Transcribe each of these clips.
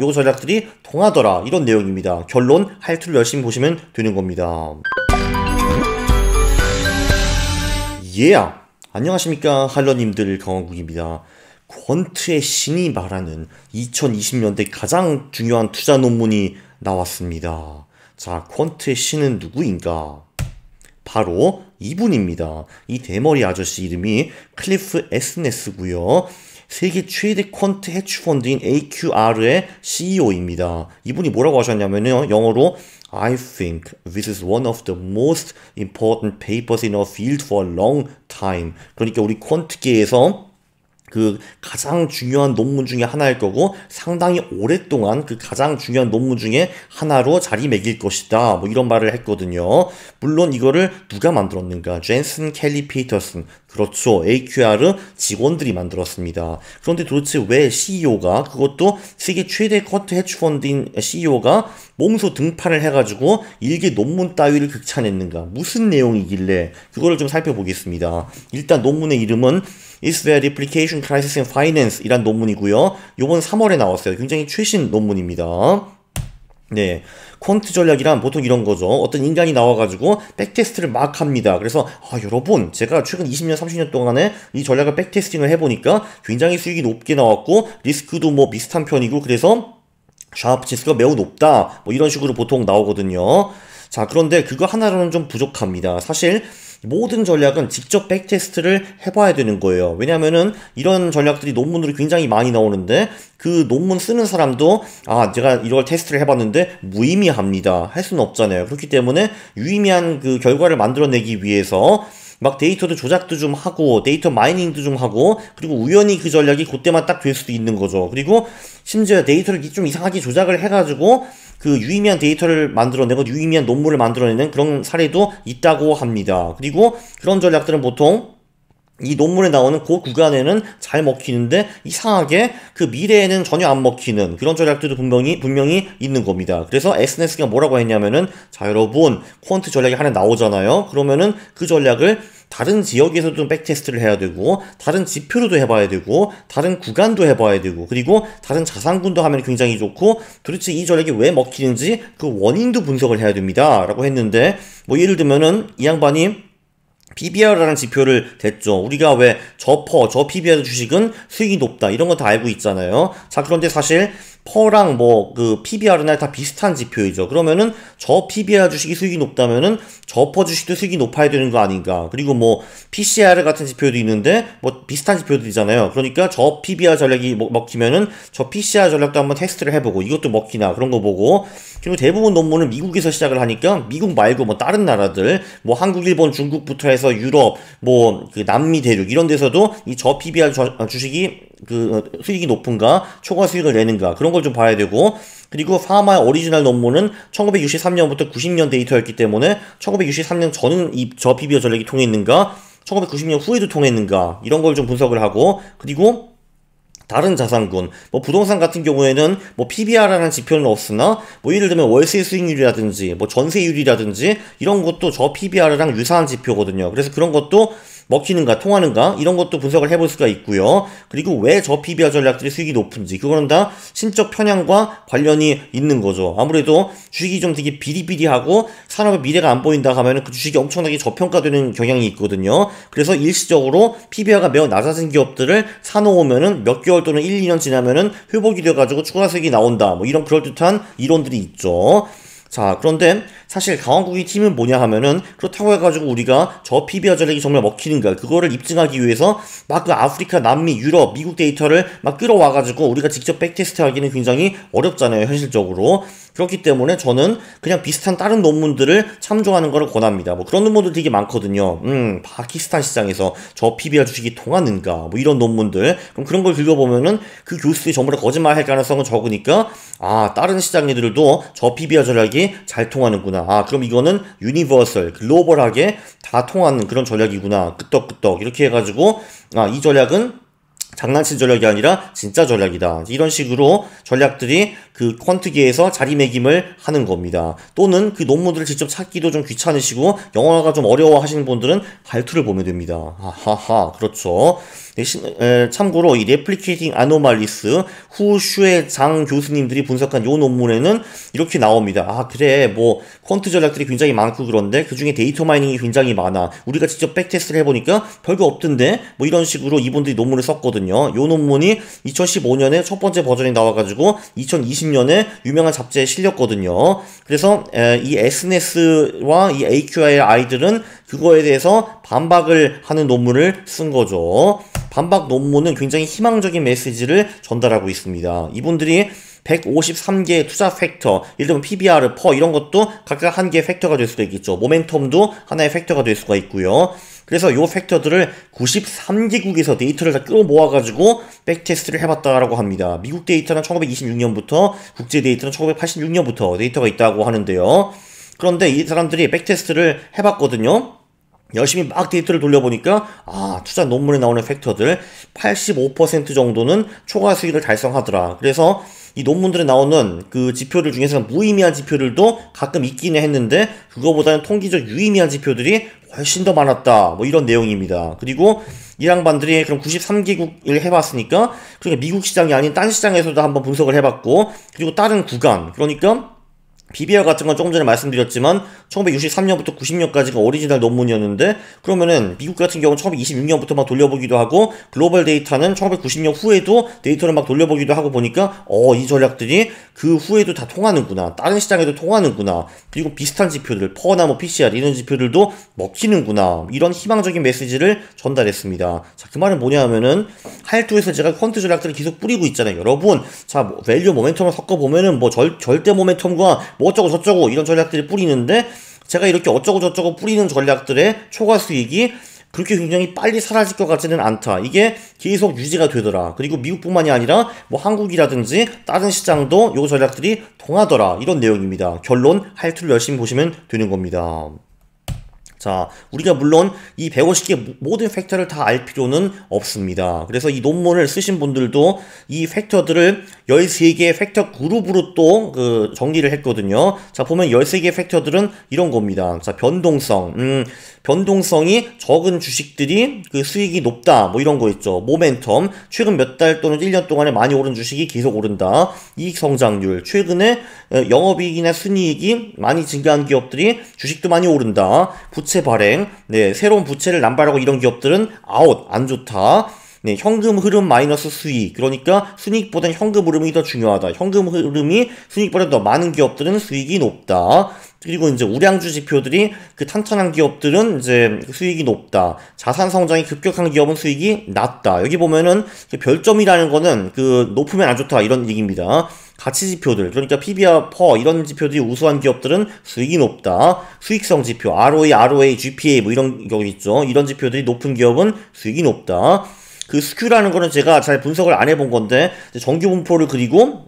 요 전략들이 통하더라 이런 내용입니다. 결론 할투를 열심히 보시면 되는 겁니다. 안녕하십니까 할러님들, 강원국입니다. 퀀트의 신이 말하는 2020년대 가장 중요한 투자 논문이 나왔습니다. 자, 퀀트의 신은 누구인가? 바로 이분입니다. 이 대머리 아저씨 이름이 클리프 에스네스고요. 세계 최대 퀀트 해치펀드인 AQR의 CEO입니다. 이분이 뭐라고 하셨냐면요, 영어로 I think this is one of the most important papers in our field for a long time. 그러니까 우리 퀀트계에서 그 가장 중요한 논문 중에 하나일 거고 상당히 오랫동안 그 가장 중요한 논문 중에 하나로 자리매길 것이다, 뭐 이런 말을 했거든요. 물론 이거를 누가 만들었는가? 젠슨 켈리 피터슨, 그렇죠, AQR 직원들이 만들었습니다. 그런데 도대체 왜 CEO가, 그것도 세계 최대 쿼트 해치펀드인 CEO가 몸소 등판을 해가지고 일개 논문 따위를 극찬했는가? 무슨 내용이길래? 그거를 좀 살펴보겠습니다. 일단 논문의 이름은 Is there replication crisis in finance? 이란 논문이고요. 요번 3월에 나왔어요. 굉장히 최신 논문입니다. 네, 퀀트 전략이란 보통 이런 거죠. 어떤 인간이 나와가지고 백테스트를 막 합니다. 그래서 여러분, 제가 최근 20년, 30년 동안에 이 전략을 백테스팅을 해보니까 굉장히 수익이 높게 나왔고 리스크도 뭐 비슷한 편이고 그래서 샤프 지수가 매우 높다, 뭐 이런 식으로 보통 나오거든요. 자, 그런데 그거 하나로는 좀 부족합니다. 사실 모든 전략은 직접 백테스트를 해봐야 되는 거예요. 왜냐면은 이런 전략들이 논문으로 굉장히 많이 나오는데 그 논문 쓰는 사람도 제가 이걸 테스트를 해봤는데 무의미합니다, 할 수는 없잖아요. 그렇기 때문에 유의미한 그 결과를 만들어내기 위해서 막 데이터도 조작도 좀 하고 데이터 마이닝도 좀 하고, 그리고 우연히 그 전략이 그때만 딱 될 수도 있는 거죠. 그리고 심지어 데이터를 좀 이상하게 조작을 해가지고 그 유의미한 데이터를 만들어내고 유의미한 논문을 만들어내는 그런 사례도 있다고 합니다. 그리고 그런 전략들은 보통 이 논문에 나오는 그 구간에는 잘 먹히는데 이상하게 그 미래에는 전혀 안 먹히는 그런 전략들도 분명히 있는 겁니다. 그래서 SNS가 뭐라고 했냐면은, 자 여러분, 퀀트 전략이 하나 나오잖아요. 그러면은 그 전략을 다른 지역에서도 백테스트를 해야 되고 다른 지표로도 해봐야 되고 다른 구간도 해봐야 되고 그리고 다른 자산군도 하면 굉장히 좋고, 도대체 이 전략이 왜 먹히는지 그 원인도 분석을 해야 됩니다 라고 했는데, 뭐 예를 들면은 이 양반이 PBR라는 지표를 댔죠. 우리가 왜 저 PBR 주식은 수익이 높다 이런 거 다 알고 있잖아요. 자, 그런데 사실 퍼랑 뭐 그 PBR이나 다 비슷한 지표이죠. 그러면은 저 PBR 주식이 수익이 높다면은 저 퍼 주식도 수익이 높아야 되는 거 아닌가? 그리고 뭐 PCR 같은 지표도 있는데 뭐 비슷한 지표들이잖아요. 그러니까 저 PBR 전략이 먹히면은 저 PCR 전략도 한번 테스트를 해보고 이것도 먹히나 그런 거 보고, 그리고 대부분 논문은 미국에서 시작을 하니까 미국 말고 뭐 다른 나라들 뭐 한국, 일본, 중국부터 해서 유럽, 뭐 그 남미 대륙 이런 데서도 이 저 PBR 주식이 그 수익이 높은가, 초과 수익을 내는가 그런 걸 좀 봐야 되고, 그리고 파마의 오리지널 논문은 1963년부터 90년 데이터였기 때문에 1963년 전은 이 저 PBR 전략이 통했는가, 1990년 후에도 통했는가 이런 걸 좀 분석을 하고, 그리고 다른 자산군, 뭐 부동산 같은 경우에는 뭐 PBR이라는 지표는 없으나 뭐 예를 들면 월세 수익률이라든지 뭐 전세율이라든지 이런 것도 저 PBR이랑 유사한 지표거든요. 그래서 그런 것도 먹히는가 통하는가 이런 것도 분석을 해볼 수가 있고요. 그리고 왜 저 PBR 전략들이 수익이 높은지, 그거는 다 신적 편향과 관련이 있는 거죠. 아무래도 주식이 좀 되게 비리비리하고 산업의 미래가 안 보인다 하면은 그 주식이 엄청나게 저평가되는 경향이 있거든요. 그래서 일시적으로 PBR가 매우 낮아진 기업들을 사놓으면은 몇 개월 또는 1, 2년 지나면은 회복이 돼가지고 추가 수익이 나온다, 뭐 이런 그럴듯한 이론들이 있죠. 자, 그런데 사실 강원국의 팀은 뭐냐 하면은, 그렇다고 해가지고 우리가 저 PBR 전략이 정말 먹히는가 그거를 입증하기 위해서 막 그 아프리카, 남미, 유럽, 미국 데이터를 막 끌어와가지고 우리가 직접 백테스트 하기는 굉장히 어렵잖아요, 현실적으로. 그렇기 때문에 저는 그냥 비슷한 다른 논문들을 참조하는 것을 권합니다. 뭐 그런 논문들 되게 많거든요. 파키스탄 시장에서 저 PBR 주식이 통하는가, 뭐 이런 논문들. 그럼 그런 걸 읽어보면은 그 교수들이 전부 다 거짓말 할 가능성은 적으니까, 다른 시장 애들도 저 PBR 전략이 잘 통하는구나. 그럼 이거는 유니버설, 글로벌하게 다 통하는 그런 전략이구나. 끄떡끄떡 이렇게 해가지고 이 전략은 장난친 전략이 아니라 진짜 전략이다. 이런 식으로 전략들이 그 퀀트계에서 자리매김을 하는 겁니다. 또는 그 논문들을 직접 찾기도 좀 귀찮으시고 영어가 좀 어려워 하시는 분들은 발투를 보면 됩니다. 하하하, 그렇죠. 참고로 이 Replicating Anomalies 후슈의 장 교수님들이 분석한 요 논문에는 이렇게 나옵니다. 아, 그래, 뭐 퀀트 전략들이 굉장히 많고 그런데 그 중에 데이터 마이닝이 굉장히 많아. 우리가 직접 백테스트를 해보니까 별거 없던데 뭐 이런 식으로 이분들이 논문을 썼거든요. 요 논문이 2015년에 첫 번째 버전이 나와가지고 2020년에 유명한 잡지에 실렸거든요. 그래서 이 SNS와 이 AQI들은 그거에 대해서 반박을 하는 논문을 쓴 거죠. 반박 논문은 굉장히 희망적인 메시지를 전달하고 있습니다. 이분들이 153개의 투자 팩터, 예를 들면 PBR, 퍼 이런 것도 각각 한 개의 팩터가 될 수가 있겠죠. 모멘텀도 하나의 팩터가 될 수가 있고요. 그래서 요 팩터들을 93개국에서 데이터를 다 끌어모아가지고 백테스트를 해봤다라고 합니다. 미국 데이터는 1926년부터, 국제 데이터는 1986년부터 데이터가 있다고 하는데요. 그런데 이 사람들이 백테스트를 해봤거든요. 열심히 막 데이터를 돌려보니까 투자 논문에 나오는 팩터들 85% 정도는 초과 수익을 달성하더라. 그래서 이 논문들에 나오는 그 지표들 중에서는 무의미한 지표들도 가끔 있기는 했는데 그거보다는 통계적 유의미한 지표들이 훨씬 더 많았다. 뭐 이런 내용입니다. 그리고 이 양반들이 그럼 93개국을 해봤으니까 그러니까 미국 시장이 아닌 딴 시장에서도 한번 분석을 해봤고 그리고 다른 구간 그러니까 BBR 같은 건 조금 전에 말씀드렸지만 1963년부터 90년까지가 오리지널 논문이었는데 그러면은 미국 같은 경우는 1926년부터 막 돌려보기도 하고 글로벌 데이터는 1990년 후에도 데이터를 막 돌려보기도 하고 보니까 이 전략들이 그 후에도 다 통하는구나. 다른 시장에도 통하는구나. 그리고 비슷한 지표들, 퍼나 뭐 PCR 이런 지표들도 먹히는구나. 이런 희망적인 메시지를 전달했습니다. 자, 그 말은 뭐냐 하면은 하이투에서 제가 퀀트 전략들을 계속 뿌리고 있잖아요. 여러분, 자, 밸류 모멘텀을 섞어보면은 뭐 절대 모멘텀과 뭐 어쩌고 저쩌고 이런 전략들이 뿌리는데 제가 이렇게 어쩌고 저쩌고 뿌리는 전략들의 초과 수익이 그렇게 굉장히 빨리 사라질 것 같지는 않다. 이게 계속 유지가 되더라. 그리고 미국뿐만이 아니라 뭐 한국이라든지 다른 시장도 요 전략들이 통하더라. 이런 내용입니다. 결론, 할투를 열심히 보시면 되는 겁니다. 자, 우리가 물론 이 150개 모든 팩터를 다 알 필요는 없습니다. 그래서 이 논문을 쓰신 분들도 이 팩터들을 13개의 팩터 그룹으로 또 정리를 했거든요. 자, 보면 13개의 팩터들은 이런 겁니다. 자, 변동성이 적은 주식들이 그 수익이 높다. 뭐 이런 거 있죠. 모멘텀, 최근 몇 달 또는 1년 동안에 많이 오른 주식이 계속 오른다. 이익 성장률, 최근에 영업이익이나 순이익이 많이 증가한 기업들이 주식도 많이 오른다. 부채 발행, 네, 새로운 부채를 남발하고 이런 기업들은 아웃, 안 좋다. 네, 현금 흐름 마이너스 수익. 그러니까 순이익보다는 현금 흐름이 더 중요하다. 현금 흐름이 순이익보다 더 많은 기업들은 수익이 높다. 그리고 이제 우량주 지표들이 그 탄탄한 기업들은 이제 수익이 높다. 자산 성장이 급격한 기업은 수익이 낮다. 여기 보면은 별점이라는 거는 그 높으면 안 좋다. 이런 얘기입니다. 가치 지표들, 그러니까 PBR, 퍼 이런 지표들이 우수한 기업들은 수익이 높다. 수익성 지표, ROE, GPA 뭐 이런 거 있죠. 이런 지표들이 높은 기업은 수익이 높다. 그 스큐라는 거는 제가 잘 분석을 안 해본 건데 정규 분포를 그리고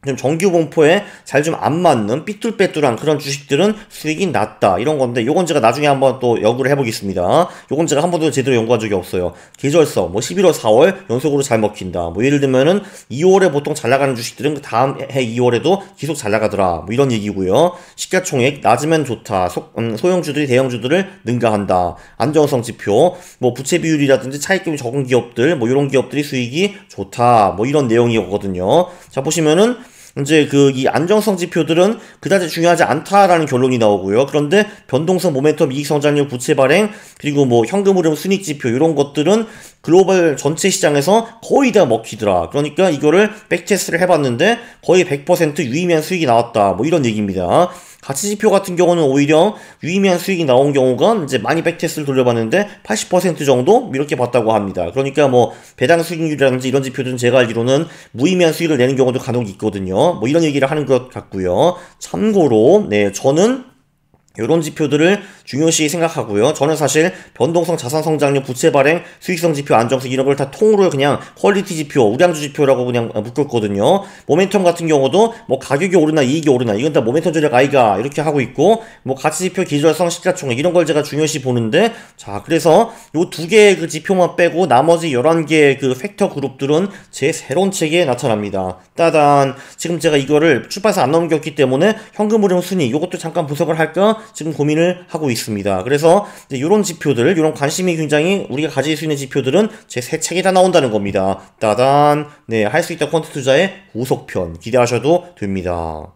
좀 정규 분포에 잘 좀 안 맞는 삐뚤빼뚤한 그런 주식들은 수익이 낮다 이런 건데 요건 제가 나중에 한번 또 연구를 해보겠습니다. 요건 제가 한 번도 제대로 연구한 적이 없어요. 계절성 뭐 11월 4월 연속으로 잘 먹힌다. 뭐 예를 들면은 2월에 보통 잘 나가는 주식들은 그 다음 해 2월에도 계속 잘 나가더라. 뭐 이런 얘기고요. 시가총액 낮으면 좋다. 소형주들이 대형주들을 능가한다. 안정성 지표 뭐 부채 비율이라든지 차익금이 적은 기업들 뭐 이런 기업들이 수익이 좋다. 뭐 이런 내용이거든요. 자, 보시면은 이제 이 안정성 지표들은 그다지 중요하지 않다라는 결론이 나오고요. 그런데 변동성, 모멘텀, 이익 성장률, 부채 발행, 그리고 뭐 현금 흐름, 순익 지표 이런 것들은 글로벌 전체 시장에서 거의 다 먹히더라. 그러니까 이거를 백테스트를 해봤는데 거의 100% 유의미한 수익이 나왔다. 뭐 이런 얘기입니다. 가치 지표 같은 경우는 오히려 유의미한 수익이 나온 경우가 이제 많이 백테스트를 돌려봤는데 80% 정도 이렇게 봤다고 합니다. 그러니까 뭐 배당 수익률이라든지 이런 지표들은 제가 알기로는 무의미한 수익을 내는 경우도 간혹 있거든요. 뭐 이런 얘기를 하는 것 같고요. 참고로 네, 저는 이런 지표들을 중요시 생각하고요. 저는 사실 변동성, 자산 성장률, 부채 발행, 수익성 지표, 안정성 이런 걸 다 통으로 그냥 퀄리티 지표, 우량주 지표라고 그냥 묶었거든요. 모멘텀 같은 경우도 뭐 가격이 오르나 이익이 오르나 이건 다 모멘텀 전략 아이가 이렇게 하고 있고, 뭐 가치 지표, 기절성, 시가총액 이런 걸 제가 중요시 보는데, 자 그래서 요 두 개의 그 지표만 빼고 나머지 11개의 그 팩터 그룹들은 제 새로운 책에 나타납니다. 따단. 지금 제가 이거를 출판사 안 넘겼기 때문에 현금 흐름 순위 이것도 잠깐 분석을 할까 지금 고민을 하고 있습니다. 그래서 이런 지표들, 이런 관심이 굉장히 우리가 가질 수 있는 지표들은 제 새 책에 다 나온다는 겁니다. 따단. 네, 할 수 있다 퀀트 투자의 후속편 기대하셔도 됩니다.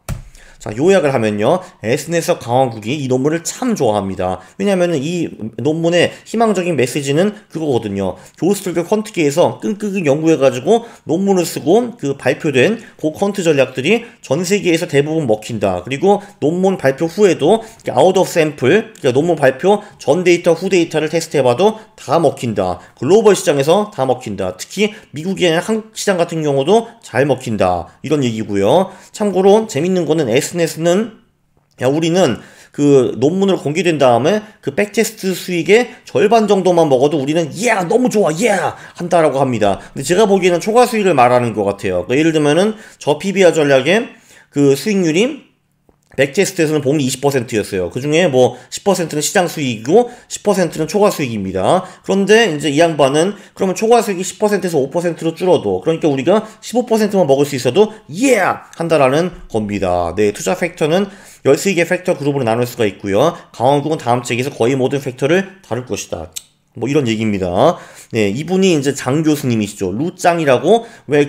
자, 요약을 하면요. SNS 강원국이 이 논문을 참 좋아합니다. 왜냐면은 이 논문의 희망적인 메시지는 그거거든요. 교수들과 퀀트계에서 끈끈히 연구해가지고 논문을 쓰고 그 발표된 그 퀀트 전략들이 전 세계에서 대부분 먹힌다. 그리고 논문 발표 후에도 아웃 오브 샘플, 그러니까 논문 발표 전 데이터, 후 데이터를 테스트해봐도 다 먹힌다. 글로벌 시장에서 다 먹힌다. 특히 미국의 한국 시장 같은 경우도 잘 먹힌다. 이런 얘기고요. 참고로 재밌는 거는 SNS는 우리는 그 논문을 공개된 다음에 그 백테스트 수익의 절반 정도만 먹어도 우리는 너무 좋아 한다라고 합니다. 근데 제가 보기에는 초과 수익을 말하는 것 같아요. 그러니까 예를 들면은 저 PBR 전략의 그 수익률이 백테스트에서는 보험이 20%였어요. 그 중에 뭐 10%는 시장 수익이고 10%는 초과 수익입니다. 그런데 이제 이 양반은 그러면 초과 수익이 10%에서 5%로 줄어도, 그러니까 우리가 15%만 먹을 수 있어도 한다라는 겁니다. 네, 투자 팩터는 13개 팩터 그룹으로 나눌 수가 있고요. 강원국은 다음 책에서 거의 모든 팩터를 다룰 것이다. 뭐 이런 얘기입니다. 네, 이분이 이제 장 교수님이시죠. 루짱이라고. 왜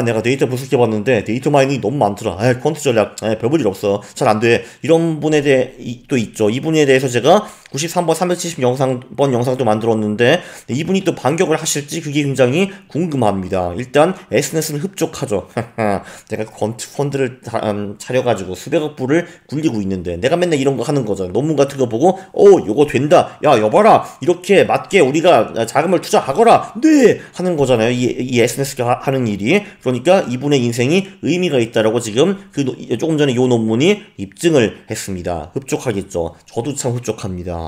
내가 데이터 분석해봤는데 데이터 마이닝이 너무 많더라. 퀀트 전략, 별볼 일 없어. 잘 안 돼. 이런 분에 대해 또 있죠. 이분에 대해서 제가 93번 370번 영상도 만들었는데, 이분이 또 반격을 하실지 그게 굉장히 궁금합니다. 일단 SNS는 흡족하죠. 내가 퀀트 펀드를 차려가지고 수백억 불을 굴리고 있는데 내가 맨날 이런 거 하는 거잖아. 논문 같은 거 보고 요거 된다. 야 여봐라. 이렇게 맞게 우리가 자금을 투자하거라. 네! 하는 거잖아요. 이 SNS가 하는 일이. 그러니까 이분의 인생이 의미가 있다라고 지금 조금 전에 이 논문이 입증을 했습니다. 흡족하겠죠. 저도 참 흡족합니다.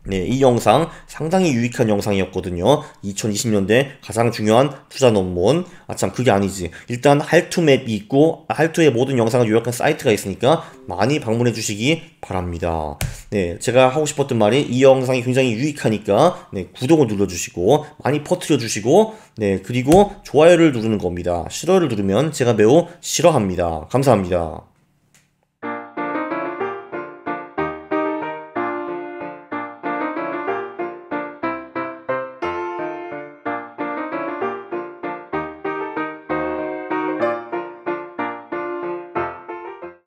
네, 이 영상 상당히 유익한 영상이었거든요. 2020년대 가장 중요한 투자 논문. 참 그게 아니지. 일단 할투맵이 있고 할투의 모든 영상을 요약한 사이트가 있으니까 많이 방문해 주시기 바랍니다. 네, 제가 하고 싶었던 말이 이 영상이 굉장히 유익하니까 구독을 눌러주시고 많이 퍼뜨려 주시고, 그리고 좋아요를 누르는 겁니다. 싫어요를 누르면 제가 매우 싫어합니다. 감사합니다.